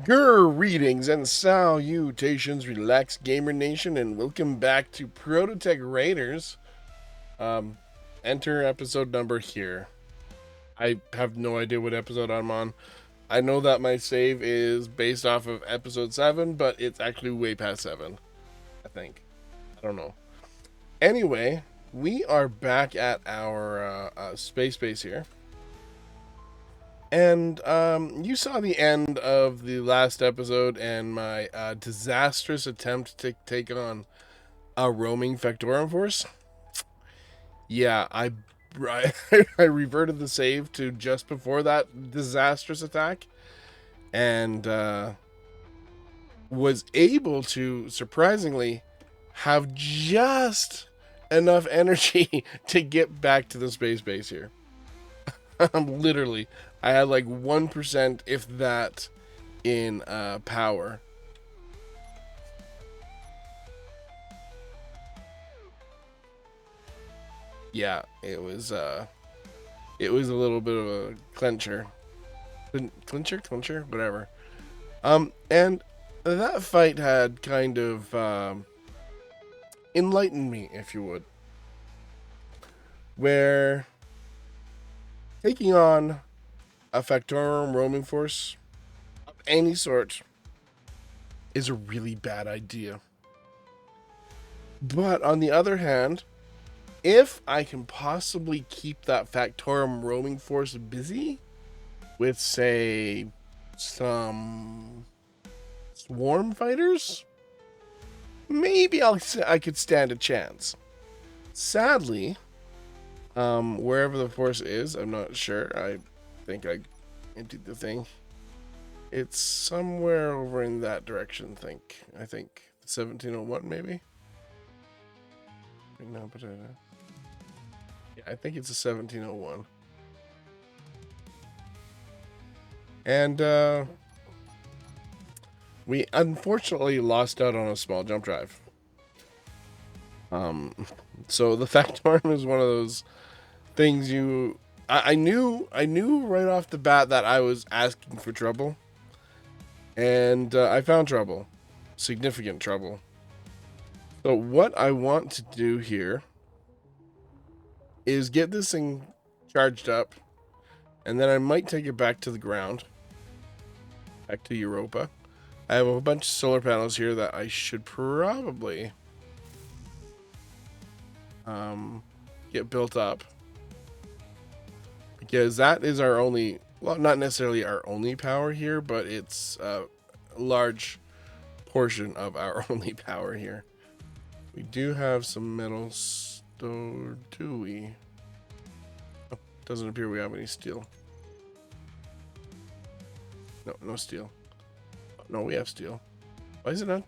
Greetings and salutations, relaxed gamer nation, and welcome back to Proto-Tech Raiders. Um, enter episode number here. I have no idea what episode I'm on. I know that my save is based off of episode 7, but it's actually way past 7, I think. I don't know. Anyway, we are back at our space base here. And you saw the end of the last episode and my disastrous attempt to take on a roaming Factorum force. Yeah, I reverted the save to just before that disastrous attack, and was able to surprisingly have just enough energy to get back to the space base here. Literally, I had like 1%, if that, in power. Yeah, it was a little bit of a clincher. Clincher, whatever. And that fight had kind of enlightened me, if you would, where taking on a Factorum roaming force of any sort is a really bad idea. But on the other hand, if I can possibly keep that Factorum roaming force busy with, say, some swarm fighters, maybe I could stand a chance. Sadly, wherever the force is, I'm not sure. I think I emptied the thing. It's somewhere over in that direction. I think 1701 maybe. No, but yeah, I think it's a 1701. And we unfortunately lost out on a small jump drive. So the Factorum is one of those things I knew right off the bat that I was asking for trouble, and I found trouble, significant trouble. So what I want to do here is get this thing charged up, and then I might take it back to the ground, back to Europa. I have a bunch of solar panels here that I should probably get built up, because that is our only, well, not necessarily our only power here, but it's a large portion of our only power here. We do have some metal stored, do we? Oh, doesn't appear we have any steel. No steel. No, we have steel. Why is it not?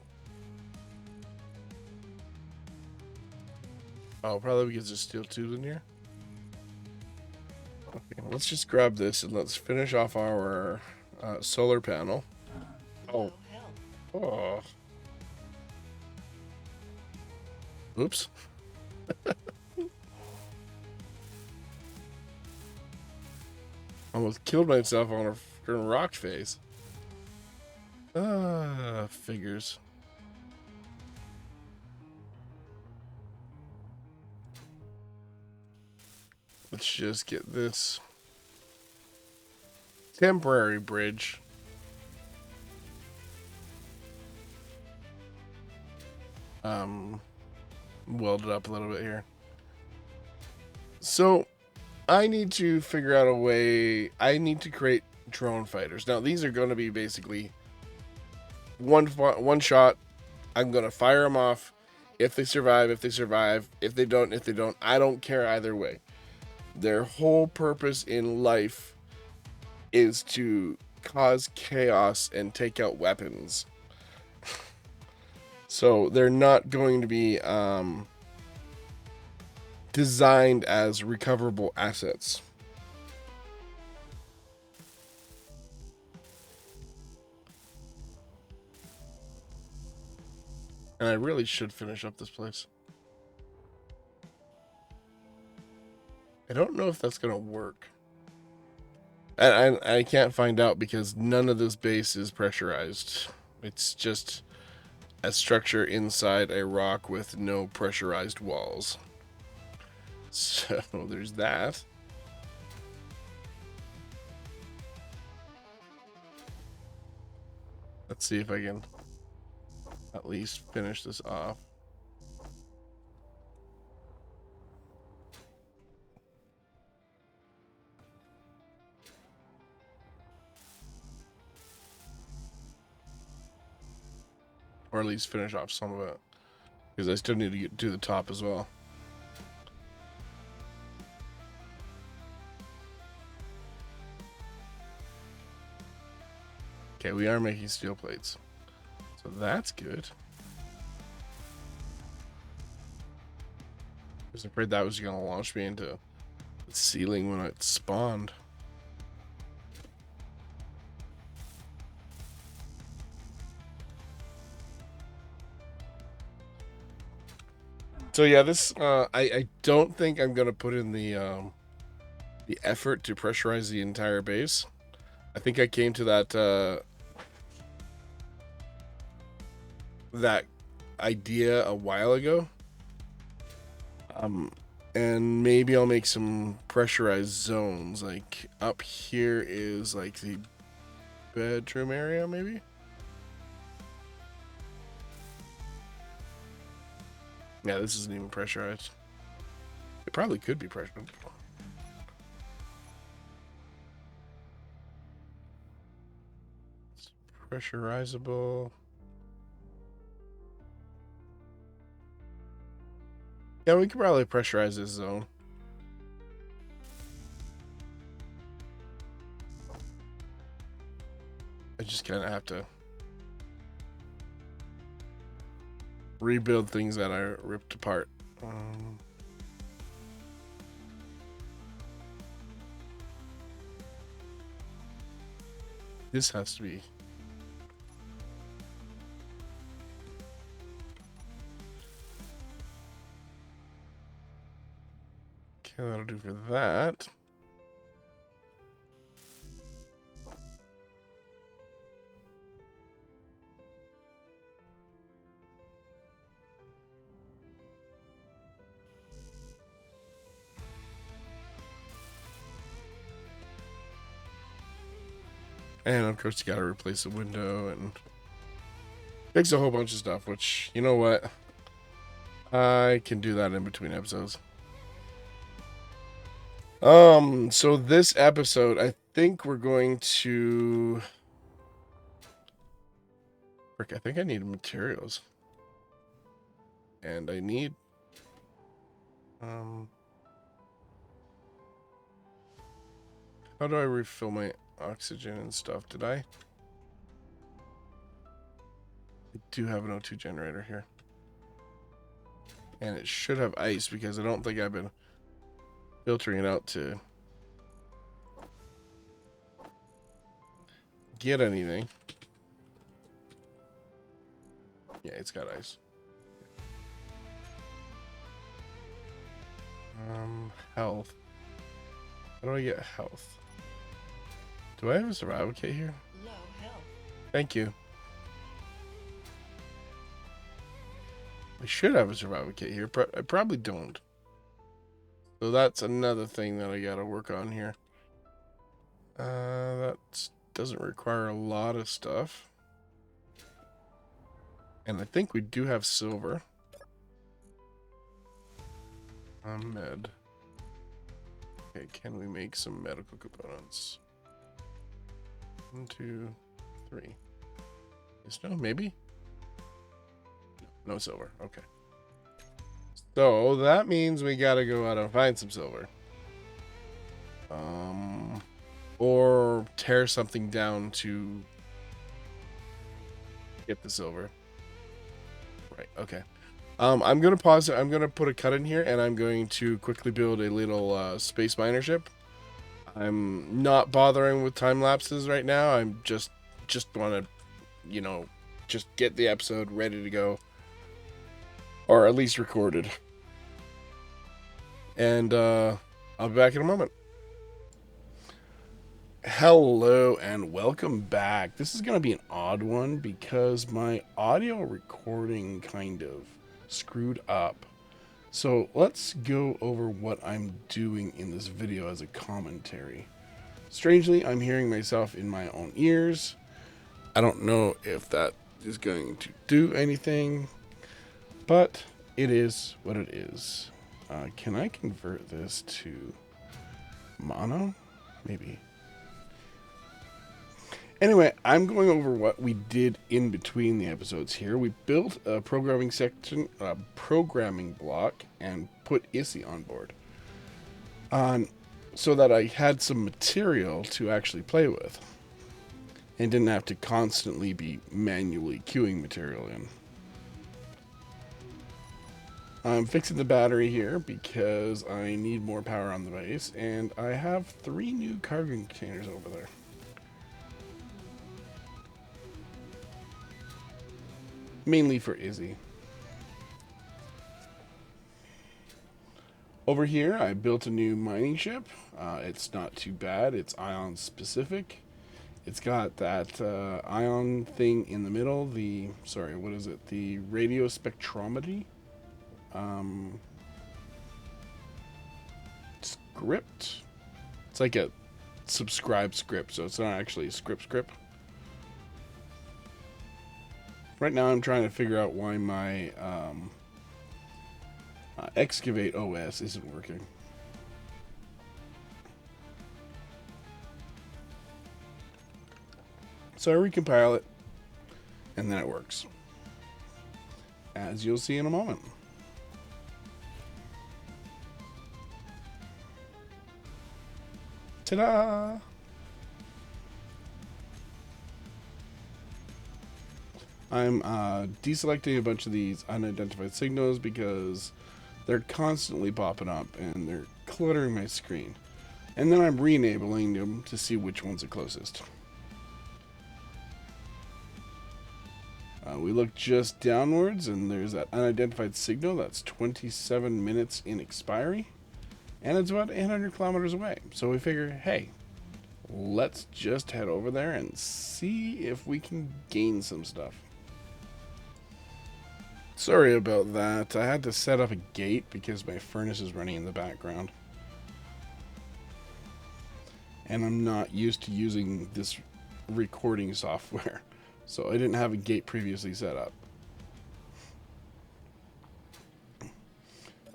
Oh, probably because there's steel tubes in here. Okay, let's just grab this and let's finish off our solar panel. Oh. Oh. Oops. Almost killed myself on a freaking rock face. Figures. Let's just get this temporary bridge welded up a little bit here. So I need to figure out a way. I need to create drone fighters. Now these are going to be basically one shot. I'm going to fire them off. If they survive, if they survive. If they don't, I don't care either way. Their whole purpose in life is to cause chaos and take out weapons. So they're not going to be designed as recoverable assets. And I really should finish up this place. I don't know if that's going to work. I can't find out because none of this base is pressurized. It's just a structure inside a rock with no pressurized walls. So there's that. Let's see if I can at least finish this off. Or at least finish off some of it. Because I still need to get to the top as well. Okay, we are making steel plates. So that's good. I was afraid that was going to launch me into the ceiling when it spawned. So yeah, this I don't think I'm gonna put in the effort to pressurize the entire base. I think I came to that idea a while ago. And maybe I'll make some pressurized zones. Like up here is like the bedroom area, maybe. Yeah, this isn't even pressurized. It probably could be pressurized. It's pressurizable. Yeah, we could probably pressurize this zone. I just kind of have to rebuild things that I ripped apart. This has to be. Okay, that'll do for that. And of course, you gotta replace the window and fix a whole bunch of stuff, which, you know what? I can do that in between episodes. So this episode, I think we're going to... Frick, I think I need materials. And I need... How do I refill my oxygen and stuff? Did I? I do have an O2 generator here. And it should have ice because I don't think I've been filtering it out to get anything. Yeah, it's got ice. Health. How do I get health? Do I have a survival kit here? Low health. Thank you. I should have a survival kit here. I probably don't. So that's another thing that I gotta work on here. That doesn't require a lot of stuff. And I think we do have silver. Med. Okay, can we make some medical components? 1, 2, 3. Yes, no, maybe? No silver. Okay. So that means we gotta go out and find some silver. Or tear something down to get the silver. Right, okay. I'm gonna pause it. I'm gonna put a cut in here, and I'm going to quickly build a little space miner ship. I'm not bothering with time lapses right now. I'm just want to, you know, just get the episode ready to go, or at least recorded. And I'll be back in a moment. Hello and welcome back. This is going to be an odd one because my audio recording kind of screwed up. So let's go over what I'm doing in this video as a commentary. Strangely, I'm hearing myself in my own ears. I don't know if that is going to do anything, but it is what it is. Can I convert this to mono? Maybe. Anyway, I'm going over what we did in between the episodes here. We built a programming section, a programming block, and put Izzy on board. So that I had some material to actually play with. And didn't have to constantly be manually queuing material in. I'm fixing the battery here because I need more power on the base, and I have 3 new cargo containers over there. Mainly for Izzy. Over here, I built a new mining ship. It's not too bad. It's ion specific. It's got that ion thing in the middle. What is it? The radio spectrometry script. It's like a subscribe script, so it's not actually a script. Right now, I'm trying to figure out why my Excavate OS isn't working. So I recompile it, and then it works. As you'll see in a moment. Ta-da! I'm deselecting a bunch of these unidentified signals because they're constantly popping up and they're cluttering my screen. And then I'm re-enabling them to see which one's the closest. We look just downwards and there's that unidentified signal that's 27 minutes in expiry. And it's about 800 kilometers away. So we figure, hey, let's just head over there and see if we can gain some stuff. Sorry about that. I had to set up a gate because my furnace is running in the background. And I'm not used to using this recording software. So I didn't have a gate previously set up.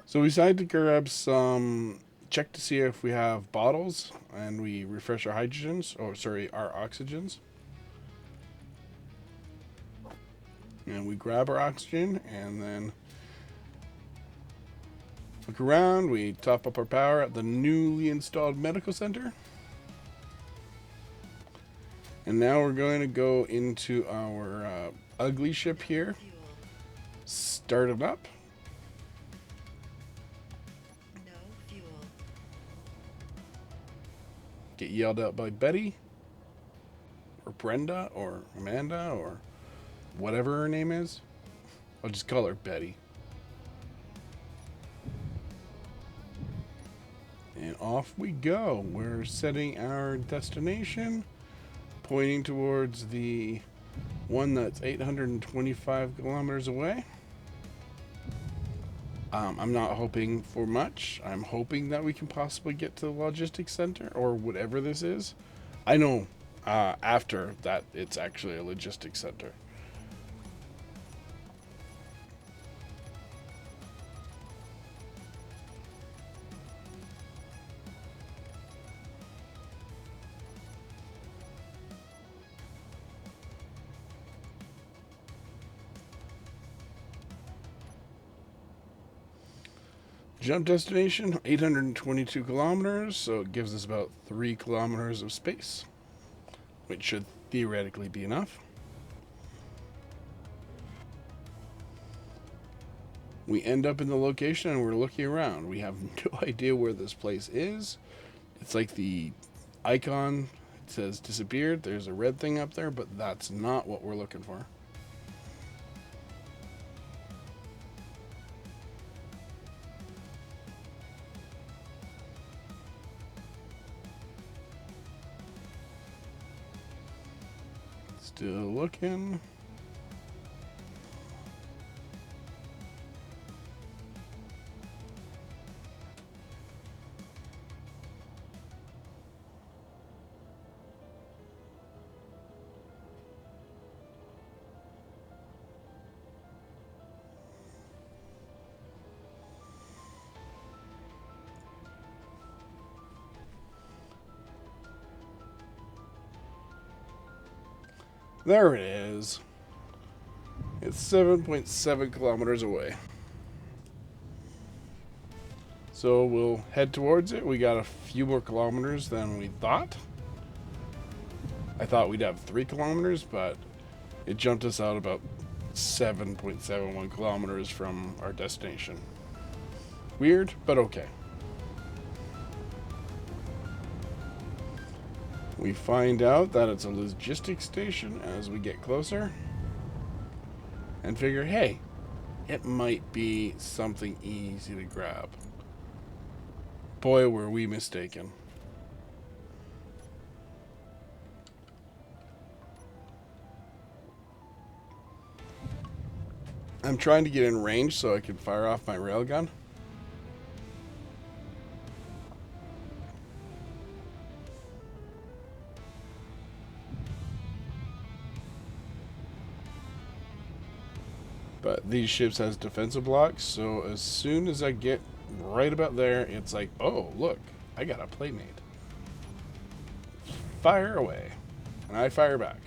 So we decided to grab some, check to see if we have bottles, and we refresh our hydrogens, our oxygens. And we grab our oxygen, and then look around, we top up our power at the newly installed medical center. And now we're going to go into our ugly ship here, start it up. Get yelled at by Betty, or Brenda, or Amanda, or whatever her name is. I'll just call her Betty. And off we go. We're setting our destination, pointing towards the one that's 825 kilometers away. I'm not hoping for much. I'm hoping that we can possibly get to the logistics center or whatever this is. I know after that it's actually a logistics center. Jump destination, 822 kilometers, so it gives us about 3 kilometers of space, which should theoretically be enough. We end up in the location and we're looking around. We have no idea where this place is. It's like the icon, it says disappeared. There's a red thing up there, but that's not what we're looking for. Still looking. There it is. It's 7.7 kilometers away. So we'll head towards it. We got a few more kilometers than we thought. I thought we'd have 3 kilometers, but it jumped us out about 7.71 kilometers from our destination. Weird, but okay. We find out that it's a logistics station as we get closer and figure, hey, it might be something easy to grab. Boy, were we mistaken. I'm trying to get in range so I can fire off my railgun. But these ships has defensive blocks, so as soon as I get right about there, it's like, oh, look, I got a playmate. Fire away. And I fire back.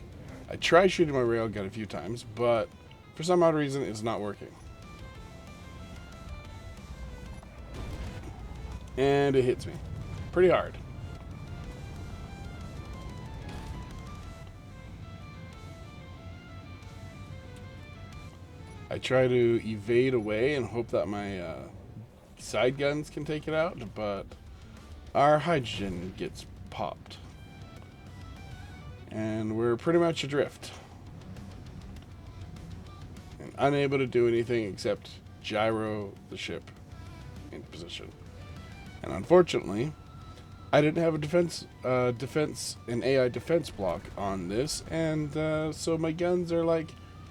I try shooting my railgun a few times, but for some odd reason, it's not working. And it hits me pretty hard. I try to evade away and hope that my side guns can take it out, but our hydrogen gets popped. And we're pretty much adrift. And unable to do anything except gyro the ship into position. And unfortunately, I didn't have a an AI defense block on this, and so my guns are like,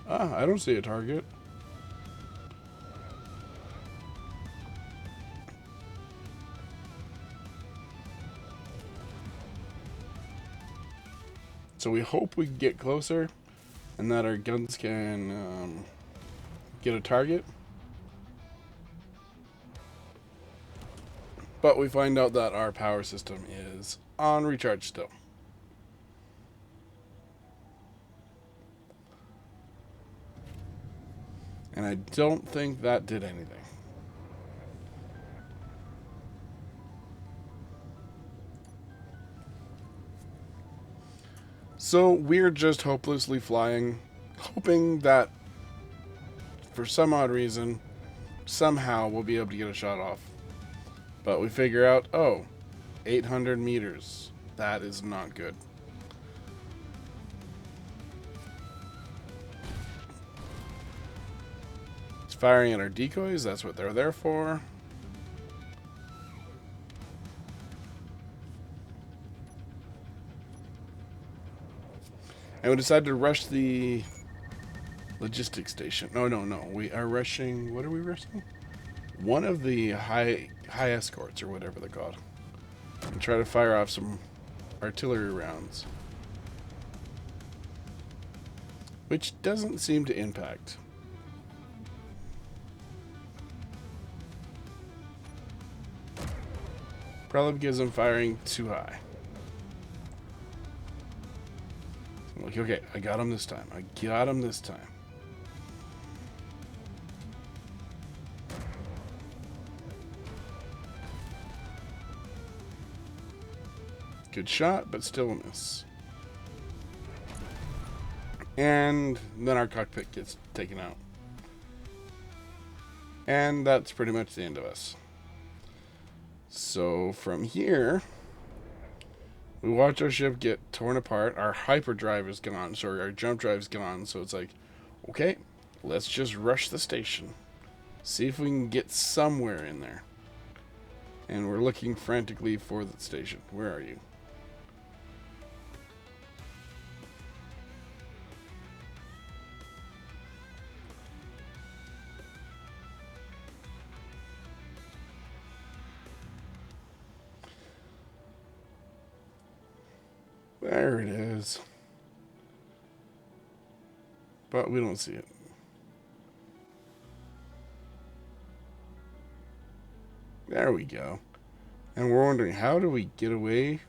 I don't see a target. So we hope we can get closer and that our guns can get a target. But we find out that our power system is on recharge still. And I don't think that did anything. So we're just hopelessly flying, hoping that for some odd reason, somehow we'll be able to get a shot off. But we figure out, oh, 800 meters. That is not good. It's firing at our decoys. That's what they're there for. And we decided to rush the logistics station. No. We are rushing... What are we rushing? One of the high escorts, or whatever they're called. And try to fire off some artillery rounds. Which doesn't seem to impact. Probably because I'm firing too high. I'm like, okay, I got him this time. Good shot, but still a miss. And then our cockpit gets taken out. And that's pretty much the end of us. So from here, we watch our ship get torn apart. Our hyperdrive is gone. Sorry, our jump drive is gone. So it's like, okay, let's just rush the station. See if we can get somewhere in there. And we're looking frantically for the station. Where are you? There it is. But we don't see it. There we go. And we're wondering, how do we get away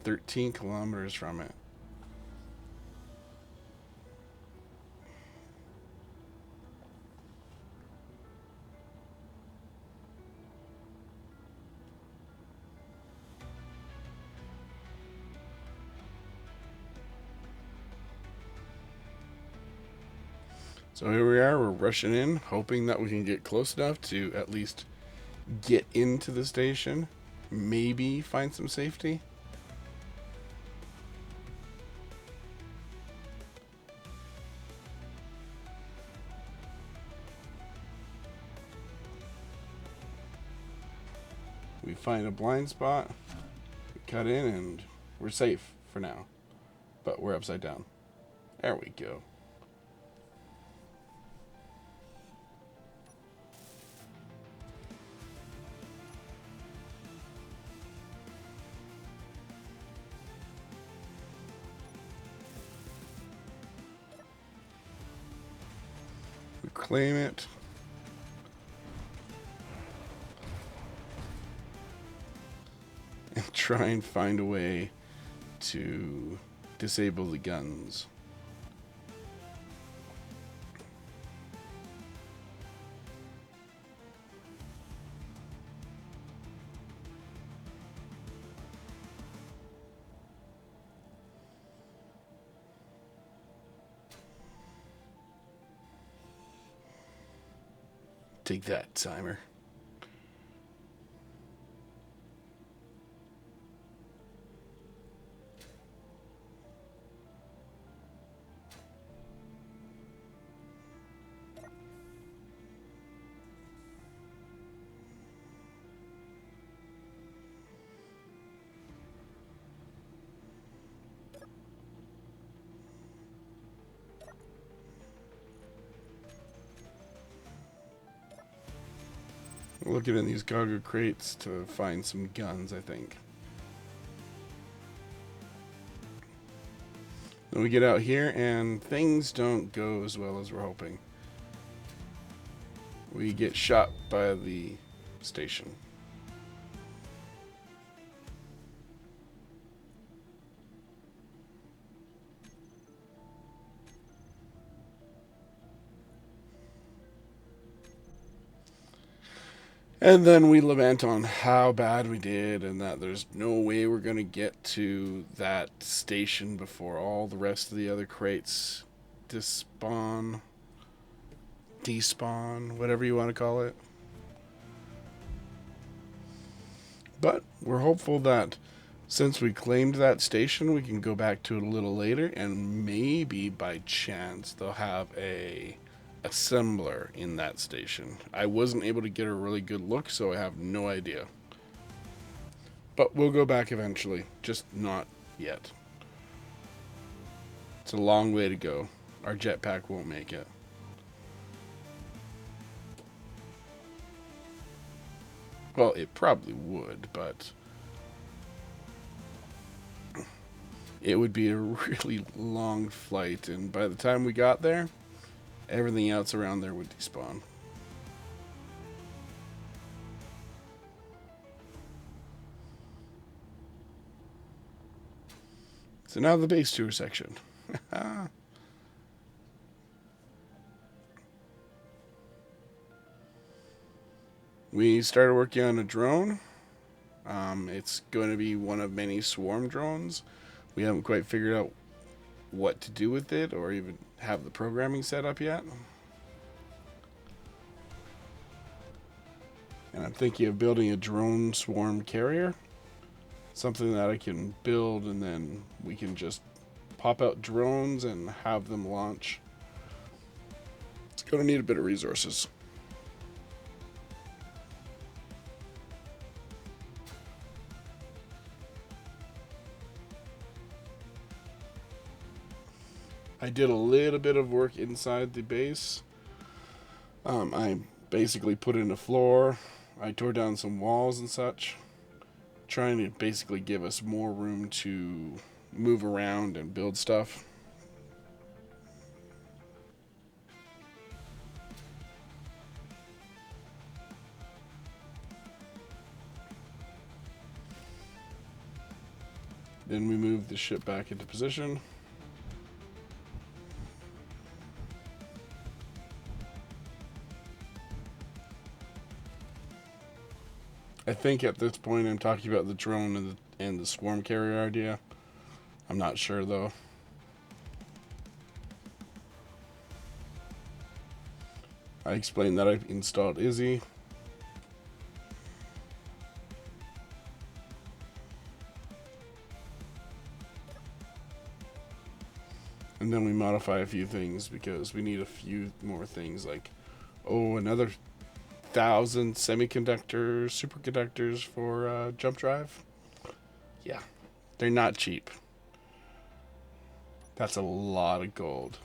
13 kilometers from it? So here we are, we're rushing in, hoping that we can get close enough to at least get into the station, maybe find some safety. We find a blind spot, we cut in, and we're safe for now. But we're upside down. There we go. We claim it. And try and find a way to disable the guns. Take that, timer. Looking in these cargo crates to find some guns, I think. Then we get out here and things don't go as well as we're hoping. We get shot by the station. And then we lament on how bad we did and that there's no way we're going to get to that station before all the rest of the other crates despawn, whatever you want to call it. But we're hopeful that since we claimed that station, we can go back to it a little later and maybe by chance they'll have a assembler in that station. I wasn't able to get a really good look, so I have no idea. But we'll go back eventually, just not yet. It's a long way to go. Our jetpack won't make it. Well, it probably would, but it would be a really long flight, and by the time we got there, everything else around there would despawn. So now the base tour section. We started working on a drone. It's going to be one of many swarm drones. We haven't quite figured out what to do with it or even have the programming set up yet. And I'm thinking of building a drone swarm carrier. Something that I can build and then we can just pop out drones and have them launch. It's going to need a bit of resources. I did a little bit of work inside the base. I basically put in a floor. I tore down some walls and such, trying to basically give us more room to move around and build stuff. Then we move the ship back into position. I think at this point I'm talking about the drone and the swarm carrier idea. I'm not sure though. I explained that I've installed Izzy. And then we modify a few things because we need a few more things like, oh, another 1,000 semiconductor superconductors for jump drive. Yeah, they're not cheap. That's a lot of gold.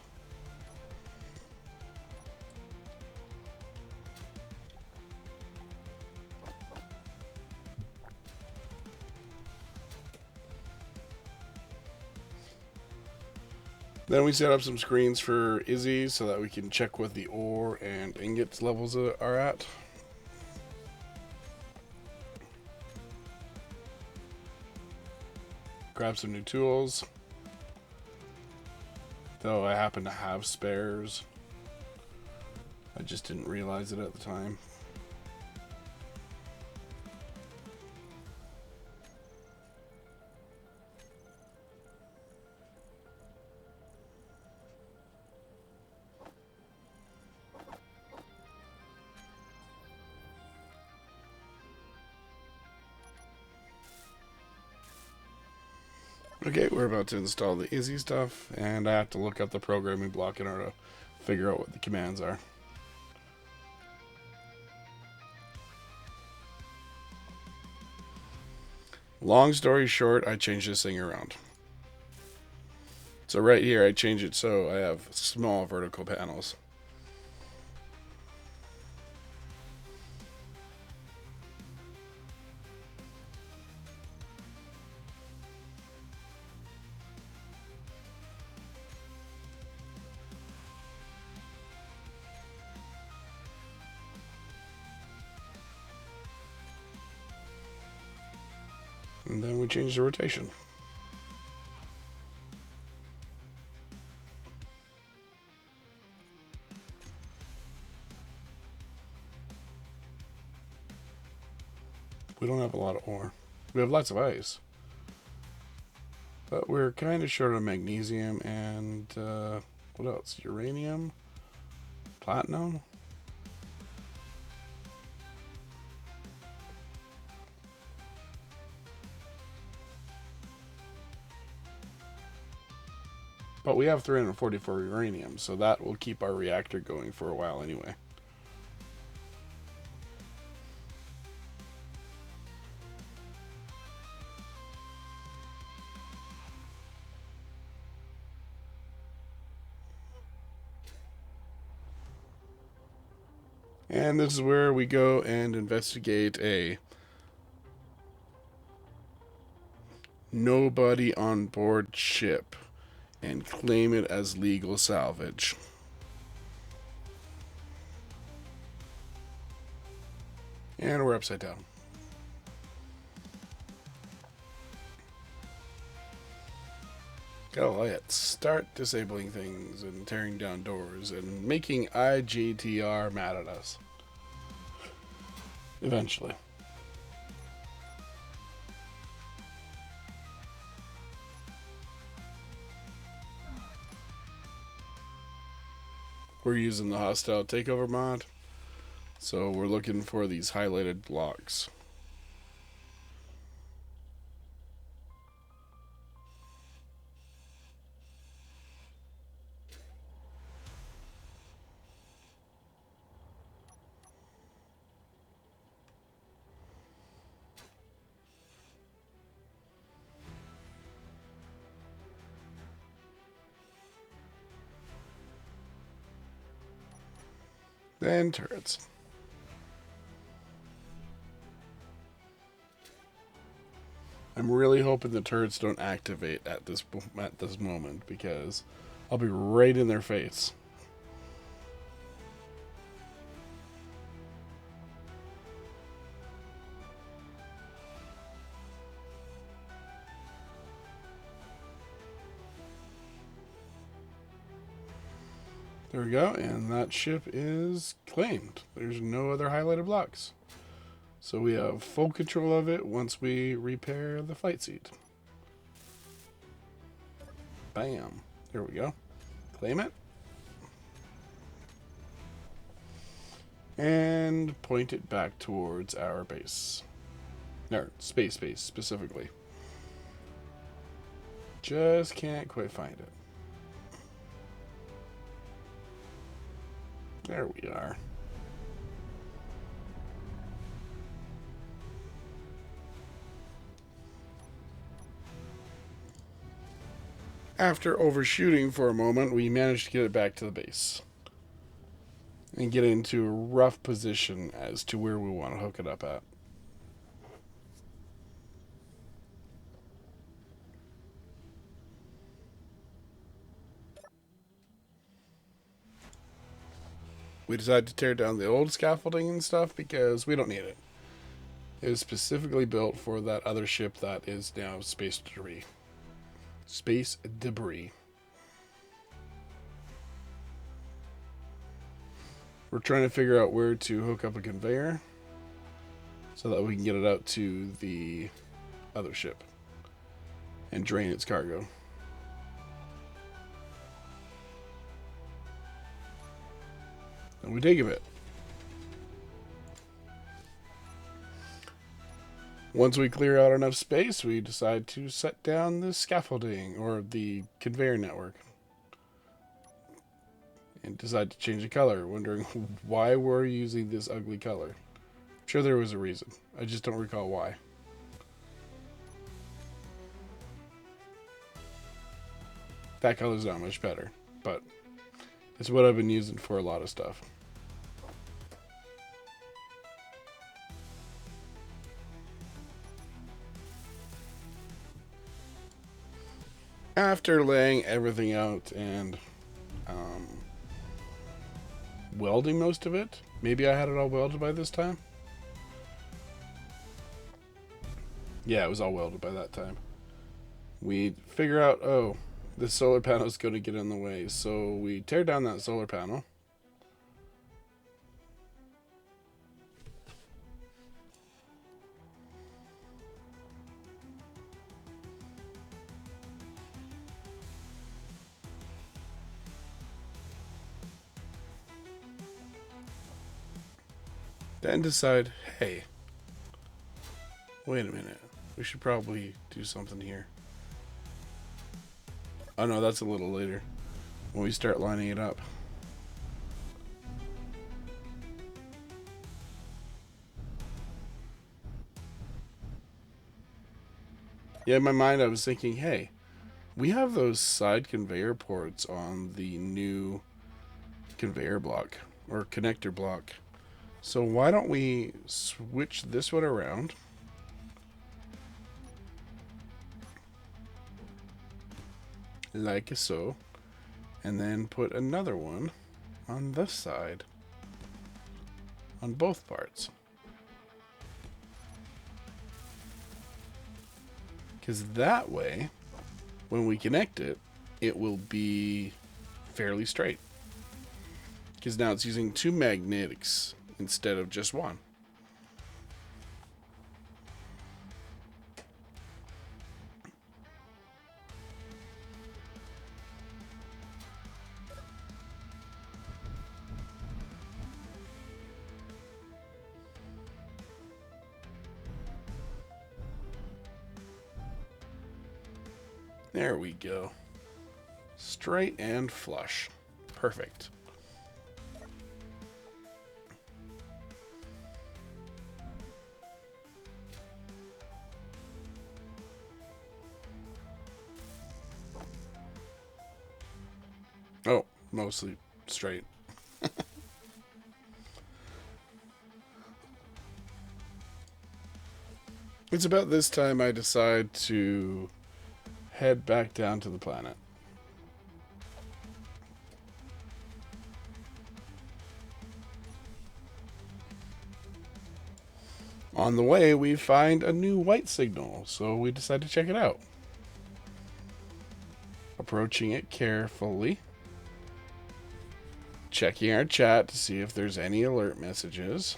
Then we set up some screens for Izzy so that we can check what the ore and ingots levels are at. Grab some new tools. Though I happen to have spares. I just didn't realize it at the time. Okay, we're about to install the Izzy stuff, and I have to look up the programming block in order to figure out what the commands are. Long story short, I changed this thing around. So right here, I change it so I have small vertical panels. And then we change the rotation. We don't have a lot of ore. We have lots of ice. But we're kind of short on magnesium and, what else? Uranium? Platinum? But we have 344 uranium, so that will keep our reactor going for a while anyway. And this is where we go and investigate a nobody on board ship and claim it as legal salvage. And we're upside down. Oh, yeah. Start disabling things and tearing down doors and making IGTR mad at us. Eventually. We're using the hostile takeover mod, so we're looking for these highlighted blocks. Then turrets. I'm really hoping the turrets don't activate at this moment, because I'll be right in their face. There we go, and that ship is claimed. There's no other highlighted blocks. So we have full control of it once we repair the flight seat. Bam. There we go. Claim it. And point it back towards our base. Or space base, specifically. Just can't quite find it. There we are. After overshooting for a moment, we managed to get it back to the base. And get into a rough position as to where we want to hook it up at. We decided to tear down the old scaffolding and stuff because we don't need it. It was specifically built for that other ship that is now space debris. Space debris. We're trying to figure out where to hook up a conveyor so that we can get it out to the other ship and drain its cargo. And we dig a bit. Once we clear out enough space, we decide to set down the scaffolding or the conveyor network. And decide to change the color, wondering why we're using this ugly color. I'm sure there was a reason. I just don't recall why. That color's not much better, but it's what I've been using for a lot of stuff. After laying everything out and welding most of it, maybe I had it all welded by this time. Yeah, it was all welded by that time. We figure out, oh, the solar panel is going to get in the way, so we tear down that solar panel. Then decide, hey, wait a minute, we should probably do something here. Oh no, that's a little later, when we start lining it up. Yeah, in my mind I was thinking, hey, we have those side conveyor ports on the new conveyor block, or connector block. So why don't we switch this one around? Like so. And then put another one on this side. On both parts. Because that way, when we connect it, it will be fairly straight. Because now it's using two magnetics instead of just one. There we go. Straight and flush. Perfect. Oh, mostly straight. It's about this time I decide to head back down to the planet. On the way, we find a new white signal, so we decide to check it out. Approaching it carefully. Checking our chat to see if there's any alert messages.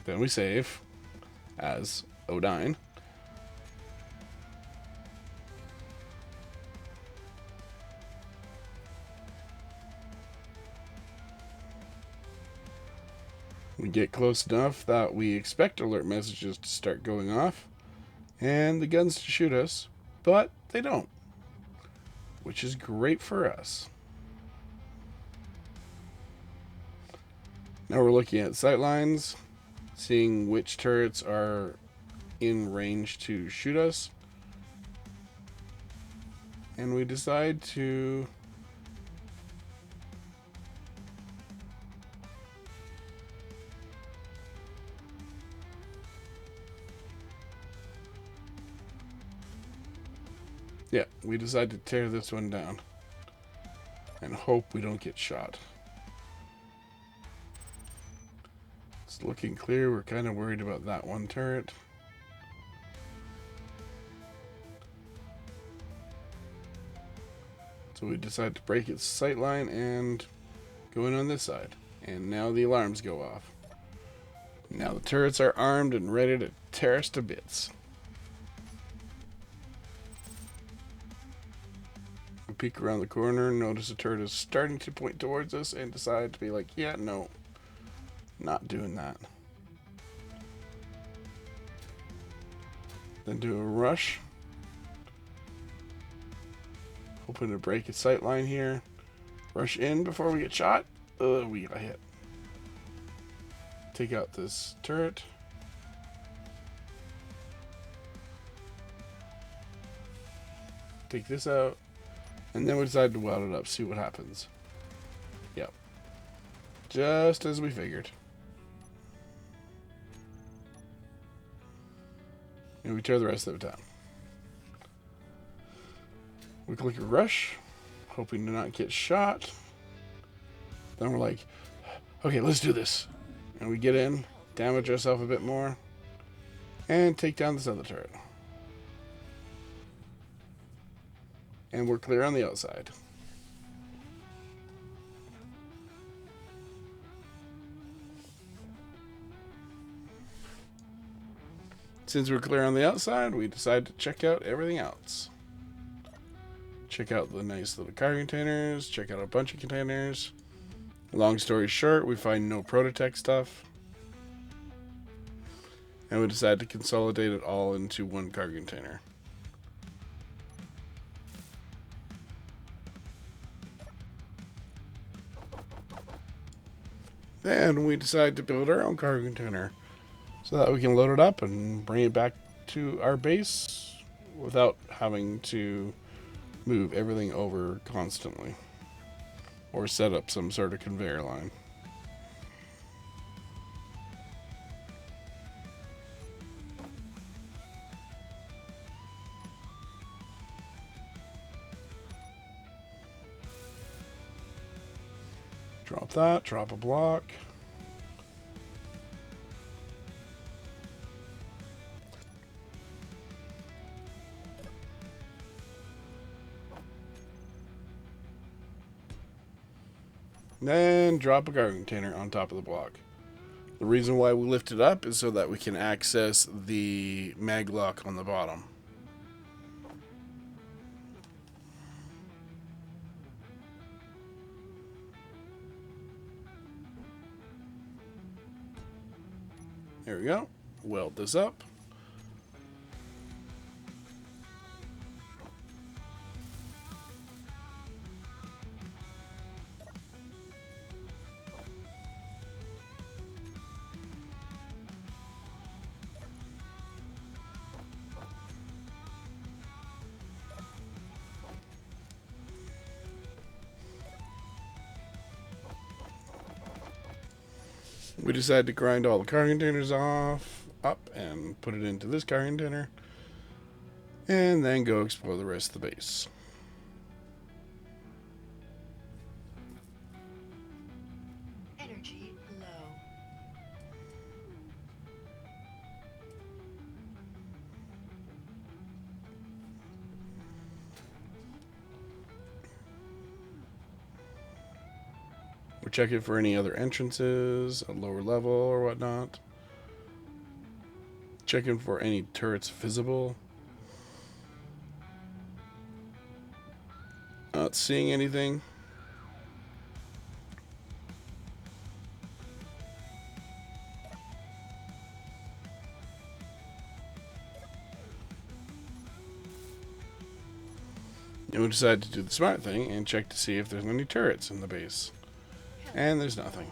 Then we save as Odine. We get close enough that we expect alert messages to start going off and the guns to shoot us, but they don't, which is great for us. Now we're looking at sightlines, seeing which turrets are in range to shoot us, and we decide to we decide to tear this one down and hope we don't get shot. It's looking clear. We're kind of worried about that one turret. So we decide to break its sight line and go in on this side. And now the alarms go off. Now the turrets are armed and ready to tear us to bits. We peek around the corner, notice a turret is starting to point towards us, and decide to be like, yeah, no, not doing that. Then do a rush. Hoping to break its sight line here. Rush in before we get shot. We got hit. Take out this turret. Take this out. And then we decide to weld it up, see what happens. Yep. Just as we figured. And we tear the rest of it down. We click a rush, hoping to not get shot. Then we're like, okay, let's do this. And we get in, damage ourselves a bit more, and take down this other turret. And we're clear on the outside. Since we're clear on the outside, we decide to check out everything else. Check out the nice little cargo containers, check out a bunch of containers. Long story short, we find no Proto-Tech stuff. And we decide to consolidate it all into one cargo container. Then we decide to build our own cargo container so that we can load it up and bring it back to our base without having to move everything over constantly or set up some sort of conveyor line. Drop that, drop a block. Then drop a cargo container on top of the block. The reason why we lift it up is so that we can access the mag lock on the bottom. There we go. Weld this up. We decided to grind all the car containers off, up, and put it into this car container. And then go explore the rest of the base. Energy low. We're checking for any other entrances, a lower level or whatnot. Checking for any turrets visible. Not seeing anything. And we decided to do the smart thing and check to see if there's any turrets in the base. And there's nothing.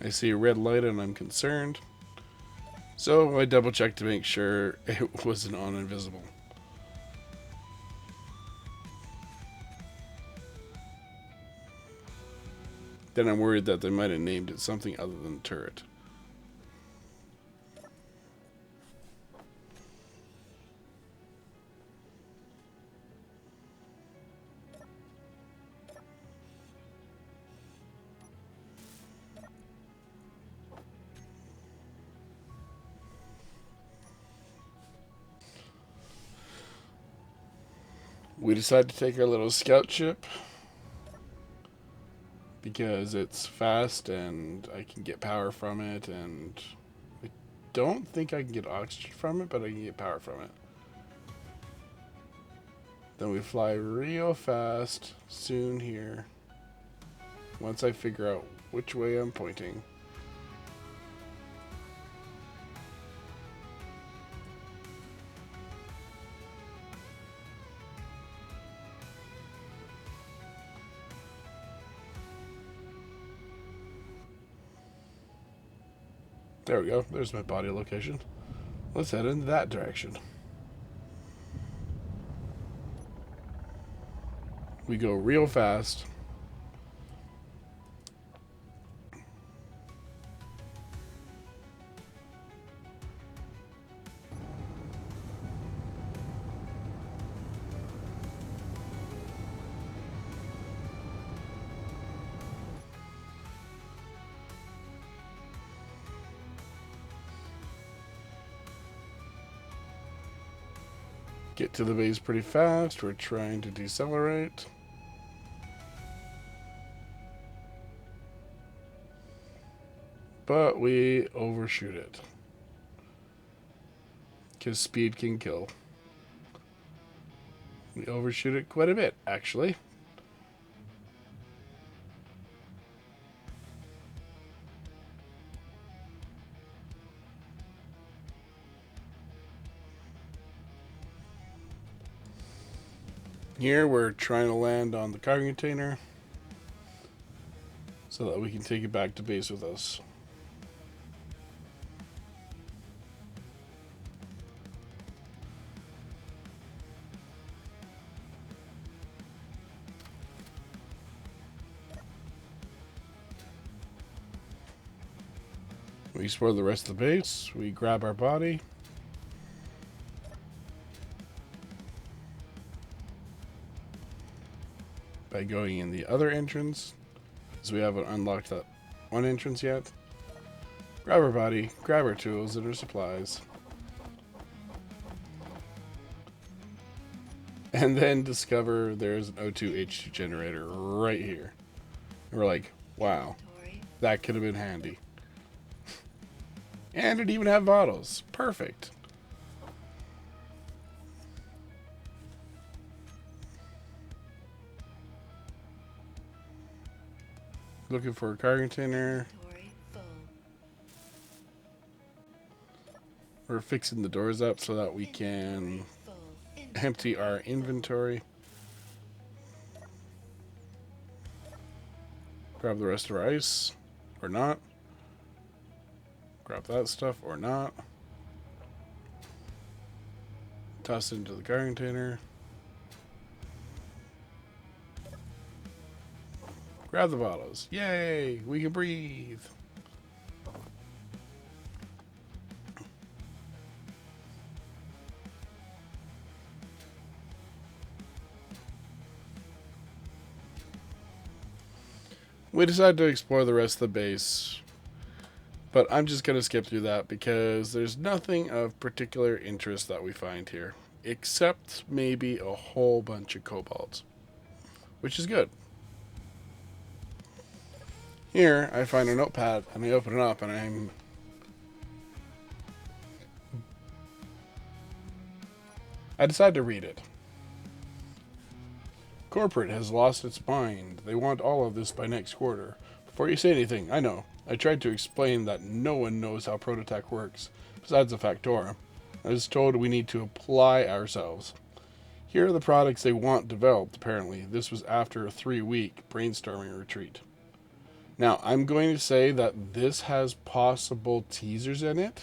I see a red light and I'm concerned. So I double checked to make sure it wasn't on invisible. Then I'm worried that they might have named it something other than turret. We decided to take our little scout ship because it's fast and I can get power from it, and I don't think I can get oxygen from it, but I can get power from it. Then we fly real fast soon here. Once I figure out which way I'm pointing. There we go. There's my body location. Let's head in that direction. We go real fast. Get to the base pretty fast. We're trying to decelerate. But we overshoot it. Because speed can kill. We overshoot it quite a bit, actually. Here we're trying to land on the cargo container so that we can take it back to base with us. We explore the rest of the base. We grab our body. By going in the other entrance, because we haven't unlocked that one entrance yet. Grab our body, grab our tools and our supplies. And then discover there's an O2H2 generator right here. And we're like, wow, that could have been handy. And it even had bottles. Perfect. Looking for a cargo container. We're fixing the doors up so that we can empty our inventory. Grab the rest of our ice. Or not. Grab that stuff or not. Toss it into the cargo container. Grab the bottles. Yay! We can breathe. We decided to explore the rest of the base, but I'm just going to skip through that because there's nothing of particular interest that we find here, except maybe a whole bunch of kobolds, which is good. Here, I find a notepad, and I open it up, and I decide to read it. Corporate has lost its mind. They want all of this by next quarter. Before you say anything, I know. I tried to explain that no one knows how Proto-Tech works, besides the Factorum. I was told we need to apply ourselves. Here are the products they want developed, apparently. This was after a 3-week brainstorming retreat. Now, I'm going to say that this has possible teasers in it.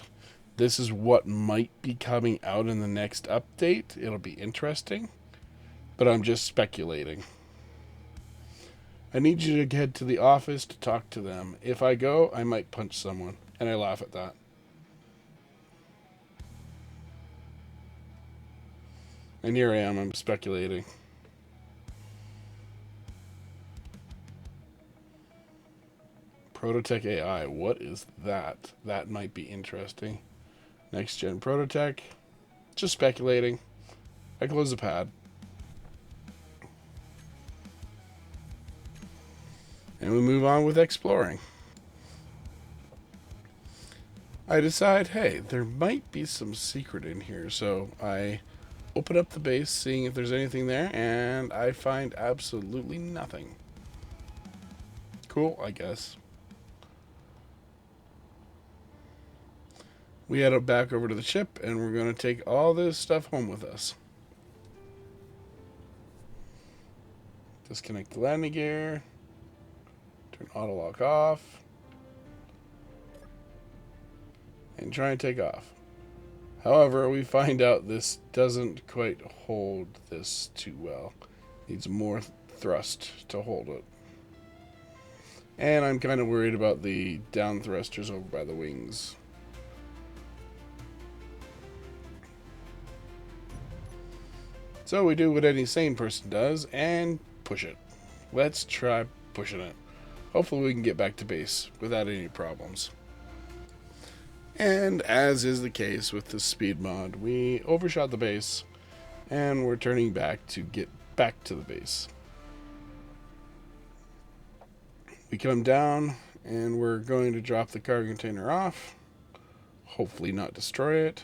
This is what might be coming out in the next update. It'll be interesting. But I'm just speculating. I need you to head to the office to talk to them. If I go, I might punch someone. And I laugh at that. And here I am, I'm speculating. Proto-Tech AI, what is that? That might be interesting. Next gen Proto-Tech. Just speculating. I close the pad. And we move on with exploring. I decide, hey, there might be some secret in here. So I open up the base, seeing if there's anything there, and I find absolutely nothing. Cool, I guess. We head back over to the ship, and we're going to take all this stuff home with us. Disconnect the landing gear. Turn auto lock off. And try and take off. However, we find out this doesn't quite hold this too well. Needs more thrust to hold it. And I'm kind of worried about the down thrusters over by the wings. So we do what any sane person does and push it. Let's try pushing it. Hopefully we can get back to base without any problems. And as is the case with the speed mod, we overshot the base and we're turning back to get back to the base. We come down and we're going to drop the cargo container off. Hopefully not destroy it.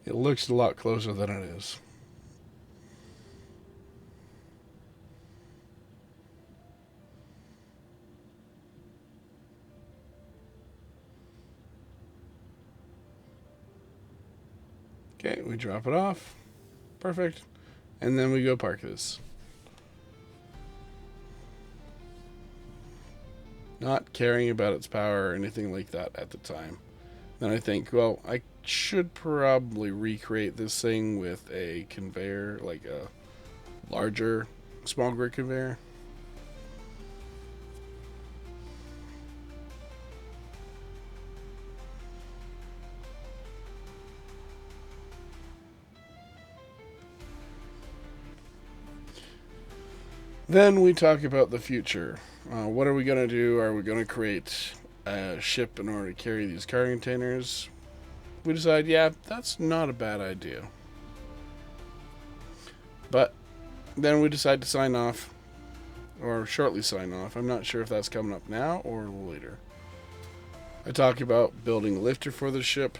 It looks a lot closer than it is. Okay, we drop it off. Perfect. And then we go park this. Not caring about its power or anything like that at the time. Then I think, well, I should probably recreate this thing with a conveyor, like a larger small grid conveyor. Then we talk about the future. What are we going to do? Are we going to create a ship in order to carry these cargo containers? We decide, yeah, that's not a bad idea. But then we decide to sign off, or shortly sign off. I'm not sure if that's coming up now or later. I talk about building a lifter for the ship.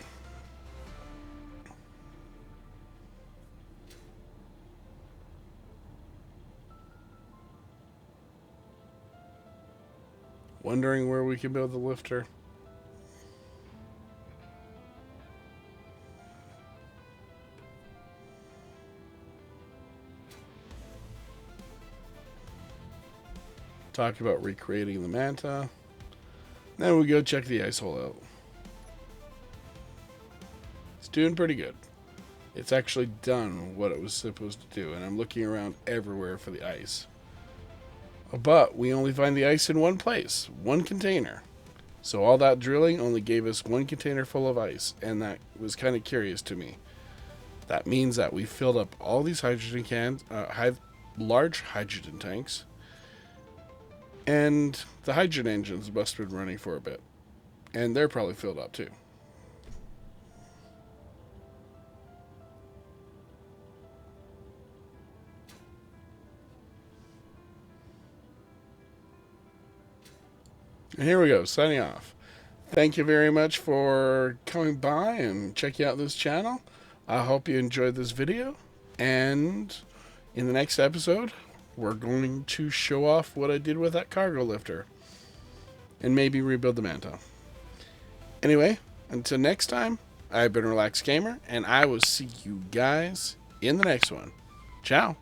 Wondering where we can build the lifter. talk about recreating the manta. Then we go check the ice hole out. It's doing pretty good. It's actually done what it was supposed to do, and I'm looking around everywhere for the ice. But we only find the ice in one place, one container. So all that drilling only gave us one container full of ice, and that was kind of curious to me. That means that we filled up all these hydrogen cans, large hydrogen tanks, and the hydrogen engines must have been running for a bit. And they're probably filled up too. And here we go, signing off. Thank you very much for coming by and checking out this channel. I hope you enjoyed this video. And in the next episode, we're going to show off what I did with that cargo lifter. And maybe rebuild the manta. Anyway, until next time, I've been Relaxed Gamer, and I will see you guys in the next one. Ciao.